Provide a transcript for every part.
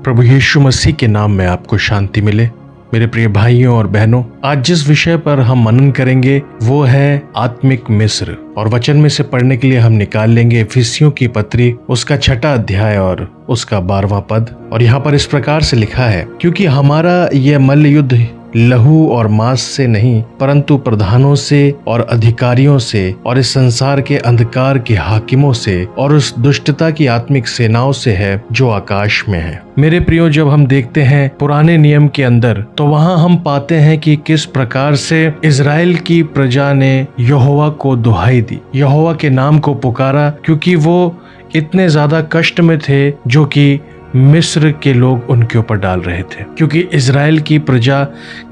प्रभु यीशु मसीह के नाम में आपको शांति मिले। मेरे प्रिय भाइयों और बहनों, आज जिस विषय पर हम मनन करेंगे वो है आत्मिक मिस्र। और वचन में से पढ़ने के लिए हम निकाल लेंगे इफिसियों की पत्री, उसका 6वां अध्याय और उसका 12वां पद। और यहाँ पर इस प्रकार से लिखा है, क्योंकि हमारा यह मल्ल युद्ध लहू और मांस से नहीं परंतु प्रधानों से और अधिकारियों से और इस संसार के अंधकार के हाकिमों से और उस दुष्टता की आत्मिक सेनाओं से है जो आकाश में है। मेरे प्रियो, जब हम देखते हैं पुराने नियम के अंदर तो वहाँ हम पाते हैं कि किस प्रकार से इजराइल की प्रजा ने यहोवा को दुहाई दी, यहोवा के नाम को पुकारा, क्योंकि वो इतने ज्यादा कष्ट में थे जो कि मिस्र के लोग उनके ऊपर डाल रहे थे। क्योंकि इजराइल की प्रजा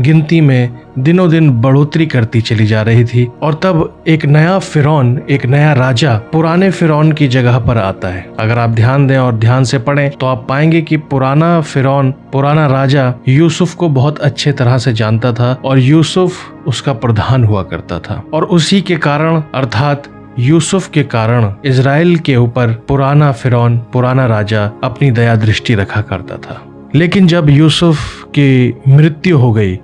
गिनती में दिनों दिन बढ़ोतरी करती चली जा रही थी और तब एक नया फिरौन, एक नया राजा पुराने फिरौन की जगह पर आता है। अगर आप ध्यान दें और ध्यान से पढ़ें तो आप पाएंगे कि पुराना फिरौन, पुराना राजा यूसुफ को बहुत अच्छे तरह से जानता था और यूसुफ उसका प्रधान हुआ करता था। और उसी के कारण, अर्थात यूसुफ के कारण, इजराइल के ऊपर पुराना फिरौन, पुराना राजा अपनी दया दृष्टि रखा करता था। लेकिन जब यूसुफ की मृत्यु हो गई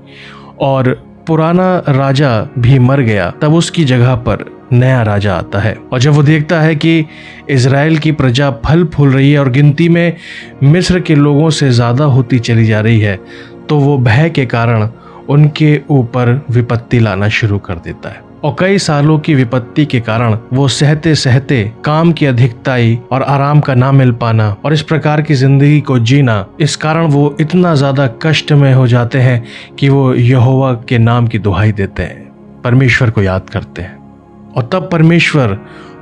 और पुराना राजा भी मर गया, तब उसकी जगह पर नया राजा आता है। और जब वो देखता है कि इजराइल की प्रजा फल फूल रही है और गिनती में मिस्र के लोगों से ज्यादा होती चली जा रही है, तो वो भय के कारण उनके ऊपर विपत्ति लाना शुरू कर देता है। और कई सालों की विपत्ति के कारण वो सहते सहते काम की अधिकताई और आराम का ना मिल पाना और इस प्रकार की जिंदगी को जीना, इस कारण वो इतना ज्यादा कष्ट में हो जाते हैं कि वो यहोवा के नाम की दुहाई देते हैं, परमेश्वर को याद करते हैं। और तब परमेश्वर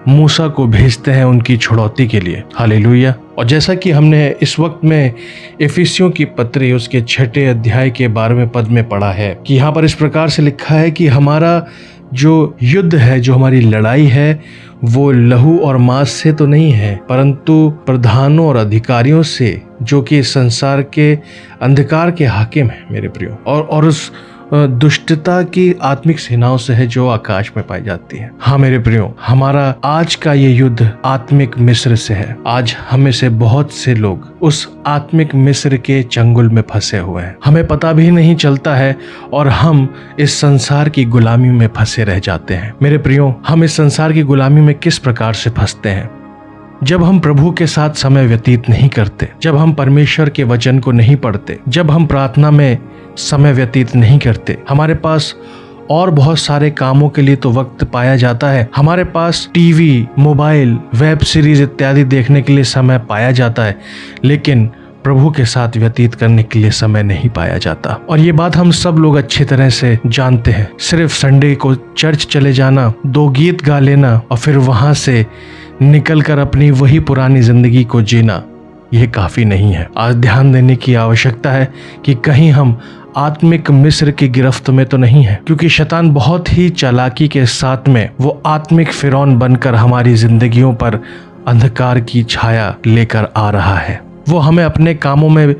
मूसा को भेजते हैं उनकी छुड़ौती के लिए। हालेलुया। और जैसा कि हमने इस वक्त में इफिसियों की पत्री उसके 6 अध्याय के 12वें पद में पढ़ा है कि यहाँ पर इस प्रकार से लिखा है कि हमारा जो युद्ध है, जो हमारी लड़ाई है, वो लहू और मांस से तो नहीं है परंतु प्रधानों और अधिकारियों से, जो कि संसार के अंधकार के हाकिम हैं मेरे प्रियो, और उस दुष्टता की आत्मिक सेनाओं से है जो आकाश में पाई जाती है। हाँ मेरे प्रियो, हमारा आज का ये युद्ध आत्मिक मिस्र से है। आज हमें से बहुत से लोग उस आत्मिक मिस्र के चंगुल में फंसे हुए हैं, हमें पता भी नहीं चलता है और हम इस संसार की गुलामी में फंसे रह जाते हैं। मेरे प्रियो, हम इस संसार की गुलामी में किस प्रकार से फंसते हैं? जब हम प्रभु के साथ समय व्यतीत नहीं करते, जब हम परमेश्वर के वचन को नहीं पढ़ते, जब हम प्रार्थना में समय व्यतीत नहीं करते, हमारे पास और बहुत सारे कामों के लिए तो वक्त पाया जाता है, हमारे पास टीवी, मोबाइल, वेब सीरीज इत्यादि देखने के लिए समय पाया जाता है, लेकिन प्रभु के साथ व्यतीत करने के लिए समय नहीं पाया जाता। और ये बात हम सब लोग अच्छी तरह से जानते हैं। सिर्फ संडे को चर्च चले जाना, 2 गीत गा लेना और फिर वहां से निकलकर अपनी वही पुरानी जिंदगी को जीना, यह काफी नहीं है। आज ध्यान देने की आवश्यकता है कि कहीं हम आत्मिक मिस्र की गिरफ्त में तो नहीं है, क्योंकि शैतान बहुत ही चालाकी के साथ में वो आत्मिक फिरौन बनकर हमारी जिंदगियों पर अंधकार की छाया लेकर आ रहा है। वो हमें अपने कामों में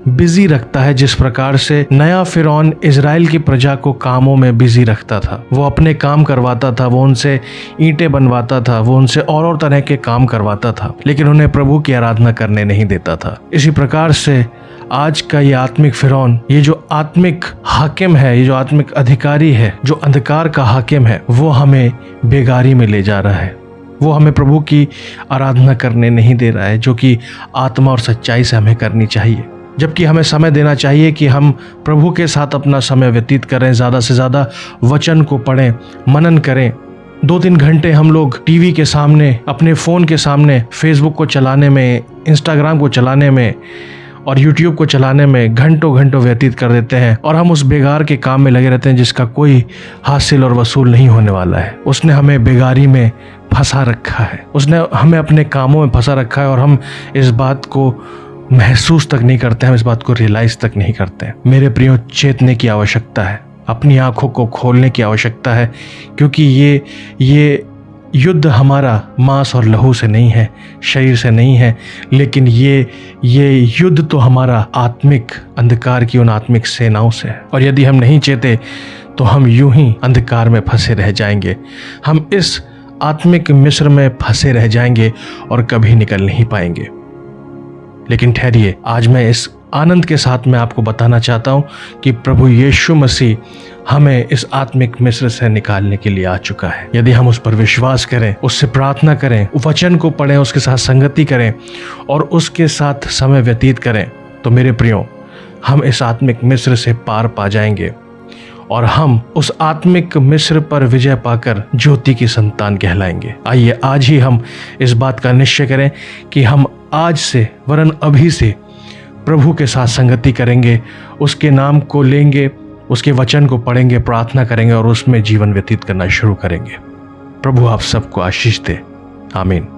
बिजी रखता है, जिस प्रकार से नया फिरौन इजराइल की प्रजा को कामों में बिजी रखता था। वो अपने काम करवाता था, वो उनसे ईंटें बनवाता था, वो उनसे और तरह के काम करवाता था, लेकिन उन्हें प्रभु की आराधना करने नहीं देता था। इसी प्रकार से आज का ये आत्मिक फिरौन, ये जो आत्मिक हाकिम है, ये जो आत्मिक अधिकारी है, जो अंधकार का हाकिम है, वो हमें बेगारी में ले जा रहा है। वो हमें प्रभु की आराधना करने नहीं दे रहा है, जो कि आत्मा और सच्चाई से हमें करनी चाहिए। जबकि हमें समय देना चाहिए कि हम प्रभु के साथ अपना समय व्यतीत करें, ज़्यादा से ज़्यादा वचन को पढ़ें, मनन करें। 2-3 घंटे हम लोग टीवी के सामने, अपने फ़ोन के सामने, फेसबुक को चलाने में, इंस्टाग्राम को चलाने में और यूट्यूब को चलाने में घंटों घंटों व्यतीत कर देते हैं और हम उस बेगार के काम में लगे रहते हैं जिसका कोई हासिल और वसूल नहीं होने वाला है। उसने हमें बेगारी में फंसा रखा है, उसने हमें अपने कामों में फंसा रखा है और हम इस बात को महसूस तक नहीं करते, हम इस बात को रियलाइज तक नहीं करते। मेरे प्रियो, चेतने की आवश्यकता है, अपनी आंखों को खोलने की आवश्यकता है, क्योंकि ये युद्ध हमारा मांस और लहू से नहीं है, शरीर से नहीं है, लेकिन ये युद्ध तो हमारा आत्मिक अंधकार की उन आत्मिक सेनाओं से है। और यदि हम नहीं चेते तो हम यूं ही अंधकार में फंसे रह जाएंगे, हम इस आत्मिक मिस्र में फंसे रह जाएंगे और कभी निकल नहीं पाएंगे। लेकिन ठहरिए, आज मैं इस आनंद के साथ मैं आपको बताना चाहता हूँ कि प्रभु यीशु मसीह हमें इस आत्मिक मिस्र से निकालने के लिए आ चुका है। यदि हम उस पर विश्वास करें, उससे प्रार्थना करें, वचन को पढ़ें, उसके साथ संगति करें और उसके साथ समय व्यतीत करें, तो मेरे प्रियो, हम इस आत्मिक मिस्र से पार पा जाएंगे और हम उस आत्मिक मिस्र पर विजय पाकर ज्योति की संतान कहलाएंगे। आइए आज ही हम इस बात का निश्चय करें कि हम आज से वरन अभी से प्रभु के साथ संगति करेंगे, उसके नाम को लेंगे, उसके वचन को पढ़ेंगे, प्रार्थना करेंगे और उसमें जीवन व्यतीत करना शुरू करेंगे। प्रभु आप सबको आशीष दे। आमीन।